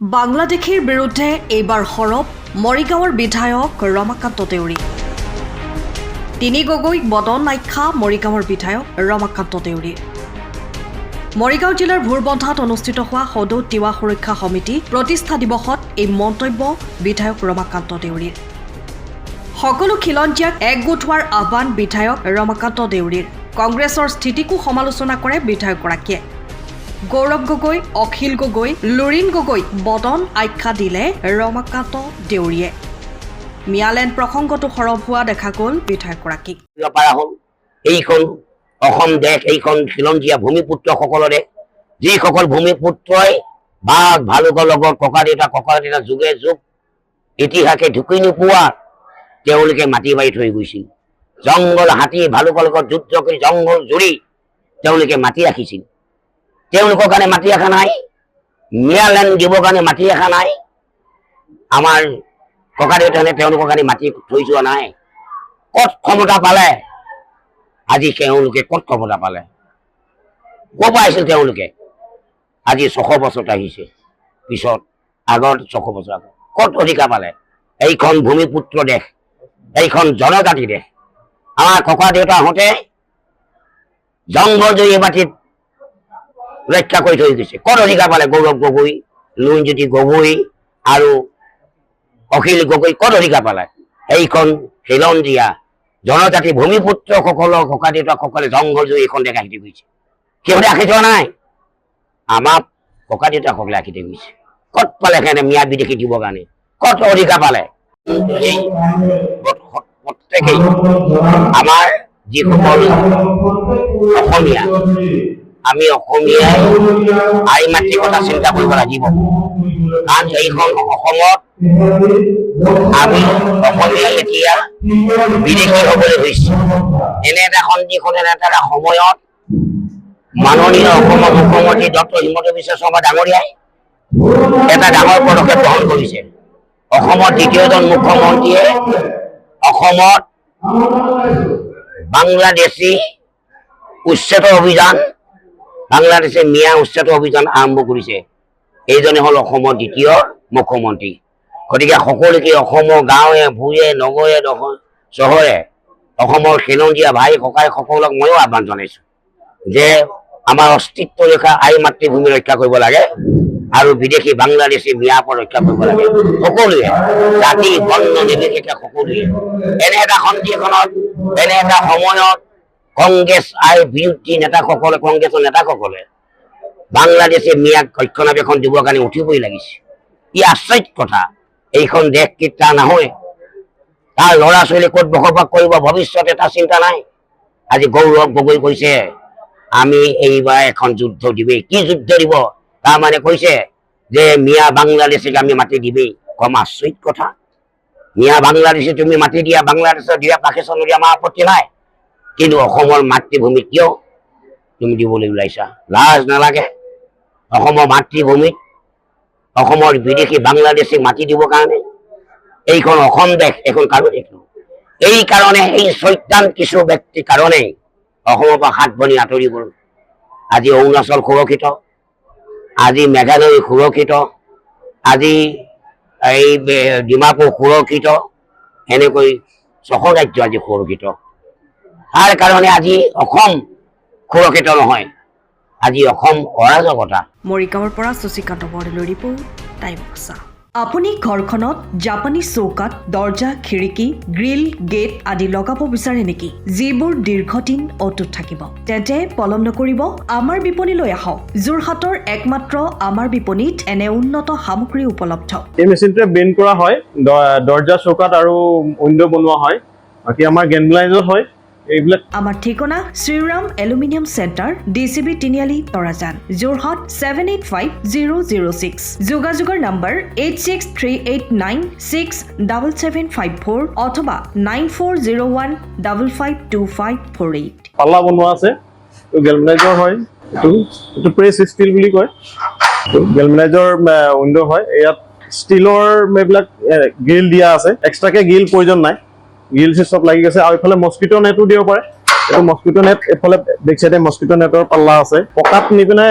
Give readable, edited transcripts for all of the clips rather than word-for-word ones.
বাংলাদেশেৰ বিৰুদ্ধে এইবাৰ হৰপ মৰিগাঁৱৰ বিধায়ক ৰমাকান্ত দেউৰী। তিনি গগৈ বদন আখ্যা মৰিগাঁৱৰ বিধায়ক ৰমাকান্ত দেউৰী। মৰিগাঁও জিলাৰ ভোৰবন্ধাত অনুষ্ঠিত হোৱা সদৌ তিৱা সুৰক্ষা সমিতি প্ৰতিষ্ঠা দিৱসত এই মন্তব্য বিধায়ক ৰমাকান্ত দেউৰীৰ। সকলো খিলঞ্জীয়াক একগোট হোৱাৰ আহ্বান বিধায়ক ৰমাকান্ত দেউৰীৰ। কংগ্ৰেছৰ স্থিতিকো সমালোচনা কৰে বিধায়কগৰাকীয়ে। গৌৰৱ গগৈ, অখিল গগৈ, লুৰিণ গগৈ বদন আখ্যা দিলে ৰমাকান্ত দেউৰীয়ে। মিয়ালেণ্ড প্ৰসংগটো সৰব হোৱা দেখা গ'ল বিধায়কগৰাকী। এইখন অসম দেশ, এইখন খিলঞ্জীয়া ভূমিপুত্ৰসকলৰে, যিসকল ভূমিপুত্ৰই বাঘ ভালুকৰ লগত ককা দেউতা যুগে যুগ ইতিহাসে ঢুকি নোপোৱা তেওঁলোকে মাটি বাৰী থৈ গৈছিল। জংঘল হাতী ভালুকৰ লগত যুদ্ধ কৰি জংঘল জুৰি তেওঁলোকে মাটি ৰাখিছিল। তেওঁলোকৰ কাৰণে মাটি ৰাখা নাই, মিয়ালেণ্ড দিবৰ কাৰণে মাটি ৰাখা নাই। আমাৰ ককা দেউতাহঁতে তেওঁলোকৰ কাৰণে মাটি থৈ যোৱা নাই। ক'ত ক্ষমতা পালে? আজি তেওঁলোকে ক'ত ক্ষমতা পালে? ক'ৰ পৰা আহিছিল তেওঁলোকে? আজি 600 বছৰত আহিছে, পিছত আগত 600 বছৰ আগত ক'ত অধিকাৰ পালে? এইখন ভূমিপুত্ৰ দেশ, এইখন জনজাতি দেশ। আমাৰ ককা দেউতাহঁতে জংঘল জুৰি মাটিত ৰক্ষা কৰি থৈ গৈছে। ক'ত অধিকাৰ পালে? গৌৰৱ গগৈ, লুৰিণজ্যোতি গগৈ আৰু অখিল গগৈ ক'ত অধিকাৰ পালে? এইখন খিলঞ্জীয়া জনজাতি ভূমিপুত্ৰসকলৰ ককা দেউতাসকলে জংঘল জুৰি এইখন দেশ ৰাখি গৈছে। সিহঁতে ৰাখি থোৱা নাই, আমাৰ ককা দেউতাসকলে ৰাখি থৈ গৈছে। ক'ত পালে সিহঁতে মিয়া বিদেশী দিবৰ কাৰণে? ক'ত অধিকাৰ পালে? প্ৰত্যেকেই আমাৰ যিসকল অসমীয়া, আমি অসমীয়াই আই মাতৃৰ কথা চিন্তা কৰিব লাগিব। কাৰণ এইখন অসমত আমি অসমীয়া এতিয়া বিদেশী হ'বলৈ হৈছে। এনে এটা সন্ধিখন এটা সময়ত মাননীয় অসমৰ মুখ্যমন্ত্ৰী ডক্টৰ হিমন্ত বিশ্ব শৰ্মা ডাঙৰীয়াই এটা ডাঙৰ পদক্ষেপ গ্ৰহণ কৰিছে। অসমৰ দ্বিতীয়জন মুখ্যমন্ত্ৰীয়ে অসমত বাংলাদেশী উচ্ছেদ অভিযান, বাংলাদেশে মিয়া উচ্ছেদ অভিযান আৰম্ভ কৰিছে। এইজনে হ'ল অসমৰ দ্বিতীয় মুখ্যমন্ত্ৰী। গতিকে সকলোকে অসমৰ গাঁৱে ভূঞে নগৰে চহৰে অসমৰ খিলঞ্জীয়া ভাই ককাইসকলক ময়ো আহ্বান জনাইছোঁ যে আমাৰ অস্তিত্ব ৰেখা আই মাতৃভূমি ৰক্ষা কৰিব লাগে আৰু বিদেশী বাংলাদেশী মিয়াৰ পৰা ৰক্ষা কৰিব লাগে। সকলোৱে জাতি বৰ্ণ নিৰ্বিশেষে সকলোৱে এনে এটা সন্ধিখনত, এনে এটা সময়ত কংগ্ৰেছ আৰু বিৰোধী নেতাসকলে, কংগ্ৰেছৰ নেতাসকলে বাংলাদেশে মিয়াক ৰক্ষণাবেক্ষণ দিবৰ কাৰণে উঠিবই লাগিছে। ই আচৰিত কথা। এইখন দেশ কেতিয়া নহয়, তাৰ ল'ৰা ছোৱালী ক'ত বসবাস কৰিব ভৱিষ্যতে তাৰ চিন্তা নাই। আজি গৌৰৱ গগৈ কৈছে আমি এইবাৰ এখন যুদ্ধ দিমেই। কি যুদ্ধ দিব? তাৰমানে কৈছে যে মিয়া বাংলাদেশীক আমি মাটি দিমেই। কম আচৰিত কথা। মিয়া বাংলাদেশী তুমি মাটি দিয়া, বাংলাদেশৰ দিয়া, পাকিস্তানৰ দিয়া, আমাৰ আপত্তি নাই। কিন্তু অসমৰ মাতৃভূমিত কিয় তুমি দিবলৈ ওলাইছা? লাজ নালাগে? অসমৰ মাতৃভূমিত অসমৰ বিদেশী বাংলাদেশীক মাটি দিবৰ কাৰণে? এইখন অসম দেশ, এইখন কাৰো দেশ নহয়। এই কাৰণে এই চৈতান কিছু ব্যক্তিৰ কাৰণেই অসমৰ পৰা হাত ভনী আঁতৰি গ'ল। আজি অৰুণাচল সুৰক্ষিত, আজি মেঘালয় সুৰক্ষিত, আজি এই ডিমাপুৰ সুৰক্ষিত, এনেকৈ 6 ৰাজ্য আজি সুৰক্ষিত। তাৰ কাৰণে আজি অসম সুৰক্ষিত নহয়, আজি অসম অৰাজকতা। মৰিগাঁৱৰ পৰা শশীকান্ত বৰদলৈৰ ৰিপৰ্ট, টাইম বাক্সা। আপুনি ঘৰখনত জাপানী চৌকাত দৰ্জা, খিৰিকী, গ্ৰিল, গেট আদি লগাব বিচাৰে নেকি? যিবোৰ দীৰ্ঘদিন অটুট থাকিব, তেন্তে পলম নকৰিব, আমাৰ বিপণীলৈ আহক। যোৰহাটৰ একমাত্ৰ আমাৰ বিপণীত এনে উন্নত সামগ্ৰী উপলব্ধ। এই মেচিনটোৱে বেণ্ড কৰা হয়, দৰ্জা চৌকাত আৰু উইণ্ডো বনোৱা হয়। বাকী আমাৰ গেনব্লাইজৰ হয় এইবিলাক। আমাৰ ঠিকনা শ্ৰীৰাম এলুমিনিয়াম চেণ্টাৰ, DCB তিনিআলি, তৰাজান, যোৰহাট 785006। যোগাযোগৰ নম্বৰ 8638967754 অথবা 9401552548। পাল্লা বনোৱা আছে, গেলমেনাইজৰ হয়। এইটো প্ৰেছ ষ্টীল বুলি কয়। গেলমেনাইজৰ উইণ্ডো হয়। ইয়াত ষ্টীলৰ এইবিলাক গ্ৰিল দিয়া আছে, এক্সট্ৰাকে গ্ৰিল প্ৰয়োজন নাই। গ্ৰিল চব লাগি গৈছে। আৰু এইফালে মস্কিটো নেটো দিব পাৰে। এইটো মস্কিটো নেট, এইফালে বেক চাইডে মস্কিটো নেটৰ পাল্লা আছে। পকাত নি পিনে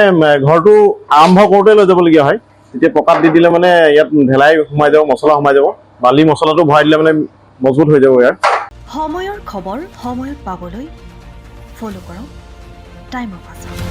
ঘৰটো আৰম্ভ কৰোঁতে লৈ যাবলগীয়া হয়। তেতিয়া পকাত দি দিলে মানে ইয়াত ঢেলাই সোমাই যাব, মছলা সোমাই যাব। বালি মছলাটো ভৰাই দিলে মানে মজবুত হৈ যাব ইয়াৰ। সময়ৰ খবৰ সময়ত পাবলৈ ফ'ল' কৰক টাইম অফ আছাম।